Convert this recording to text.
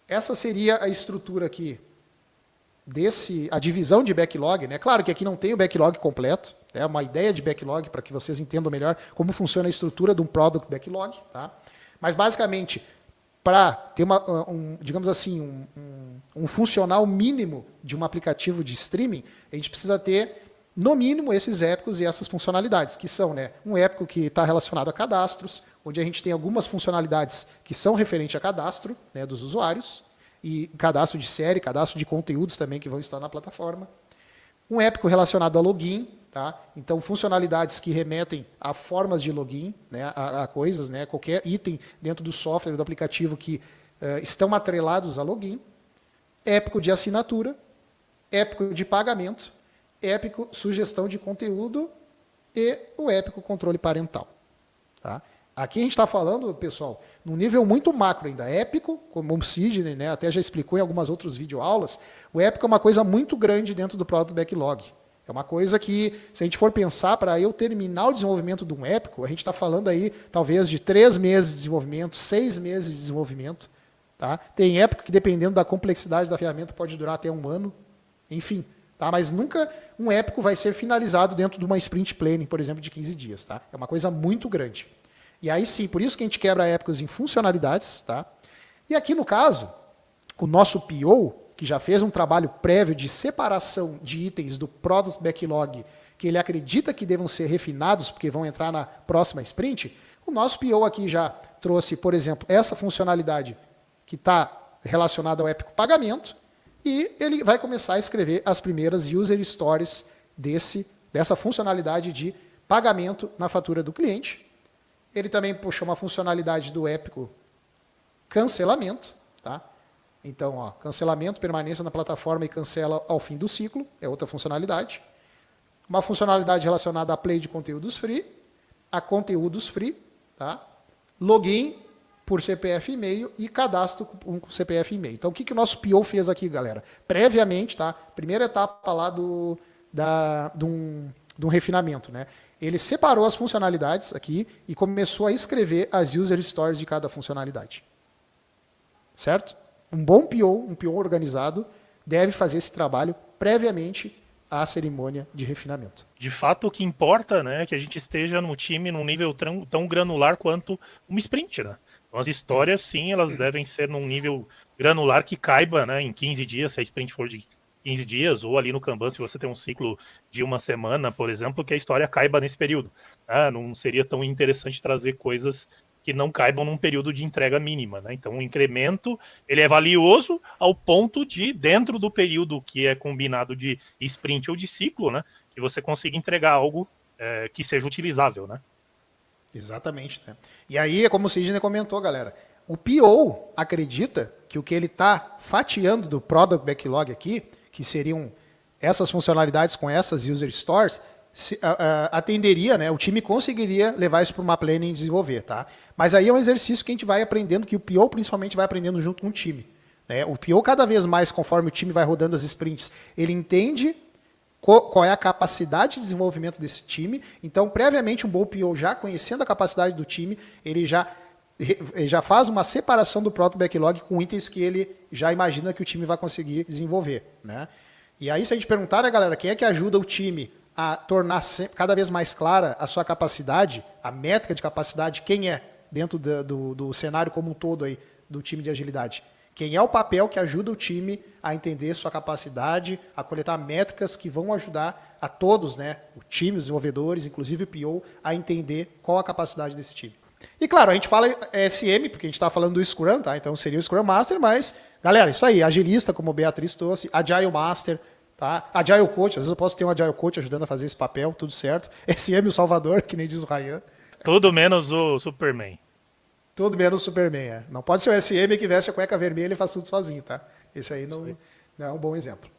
essa seria a estrutura aqui, a divisão de backlog. Né? Claro que aqui não tem o backlog completo, é uma ideia de backlog para que vocês entendam melhor como funciona a estrutura de um product backlog. Tá? Mas, basicamente, para ter digamos assim, um funcional mínimo de um aplicativo de streaming, a gente precisa ter, no mínimo, esses épicos e essas funcionalidades, que são, né, um épico que está relacionado a cadastros, onde a gente tem algumas funcionalidades que são referentes a cadastro, né, dos usuários, e cadastro de série, cadastro de conteúdos também que vão estar na plataforma. Um épico relacionado a login, tá? Então, funcionalidades que remetem a formas de login, né, a coisas, né, qualquer item dentro do software, do aplicativo que estão atrelados a login. Épico de assinatura, épico de pagamento, épico sugestão de conteúdo e o épico controle parental. Tá? Aqui a gente está falando, pessoal, num nível muito macro ainda. Épico, como o Sidney, né, até já explicou em algumas outras videoaulas, o épico é uma coisa muito grande dentro do Product Backlog. É uma coisa que, se a gente for pensar, para eu terminar o desenvolvimento de um épico, a gente está falando aí, talvez, de 3 meses de desenvolvimento, 6 meses de desenvolvimento. Tá? Tem épico que, dependendo da complexidade da ferramenta, pode durar até 1 ano. Enfim, tá? Mas nunca um épico vai ser finalizado dentro de uma sprint planning, por exemplo, de 15 dias. Tá? É uma coisa muito grande. E aí sim, por isso que a gente quebra épicos em funcionalidades. Tá? E aqui, no caso, o nosso PO, que já fez um trabalho prévio de separação de itens do Product Backlog, que ele acredita que devam ser refinados, porque vão entrar na próxima sprint, o nosso PO aqui já trouxe, por exemplo, essa funcionalidade que está relacionada ao épico pagamento, e ele vai começar a escrever as primeiras user stories dessa funcionalidade de pagamento na fatura do cliente. Ele também puxou uma funcionalidade do épico cancelamento. Tá? Então, ó, cancelamento, permanência na plataforma e cancela ao fim do ciclo, é outra funcionalidade. Uma funcionalidade relacionada a play de conteúdos free, a conteúdos free, tá? Login por CPF e e-mail e cadastro com CPF e e-mail. Então, o que o nosso PO fez aqui, galera? Previamente, tá? Primeira etapa lá de um refinamento, né? Ele separou as funcionalidades aqui e começou a escrever as user stories de cada funcionalidade. Certo? Um bom PO, um PO organizado, deve fazer esse trabalho previamente à cerimônia de refinamento. De fato, o que importa, né, é que a gente esteja no time num nível tão granular quanto uma sprint, né? Então, as histórias, sim, elas devem ser num nível granular que caiba, né, em 15 dias, se a sprint for de 15 dias, ou ali no Kanban, se você tem um ciclo de 1 semana, por exemplo, que a história caiba nesse período. Não seria tão interessante trazer coisas que não caibam num período de entrega mínima. Né? Então, o incremento ele é valioso ao ponto de, dentro do período que é combinado de sprint ou de ciclo, né, que você consiga entregar algo que seja utilizável. Né? Exatamente. Né? E aí, é como o Sidney comentou, galera, o PO acredita que o que ele está fatiando do Product Backlog aqui, que seriam essas funcionalidades com essas user stores, atenderia, né, o time conseguiria levar isso para uma planning e desenvolver. Tá? Mas aí é um exercício que a gente vai aprendendo, que o PO principalmente vai aprendendo junto com o time. Né? O PO cada vez mais, conforme o time vai rodando as sprints, ele entende qual é a capacidade de desenvolvimento desse time. Então, previamente, um bom PO, já conhecendo a capacidade do time, ele já faz uma separação do Product Backlog com itens que ele já imagina que o time vai conseguir desenvolver. Né? E aí, se a gente perguntar, né, galera, quem é que ajuda o time a tornar cada vez mais clara a sua capacidade, a métrica de capacidade, quem é dentro do cenário como um todo aí, do time de agilidade? Quem é o papel que ajuda o time a entender sua capacidade, a coletar métricas que vão ajudar a todos, né, o time, os desenvolvedores, inclusive o PO, a entender qual a capacidade desse time. E claro, a gente fala SM, porque a gente está falando do Scrum, tá? Então seria o Scrum Master, mas, galera, isso aí, agilista, como a Beatriz trouxe, Agile Master, tá? Agile Coach, às vezes eu posso ter um Agile Coach ajudando a fazer esse papel, tudo certo. SM, o Salvador, que nem diz o Ryan. Tudo menos o Superman. Tudo menos o Superman, é. Não pode ser o SM que veste a cueca vermelha e faz tudo sozinho, tá? Esse aí não é um bom exemplo.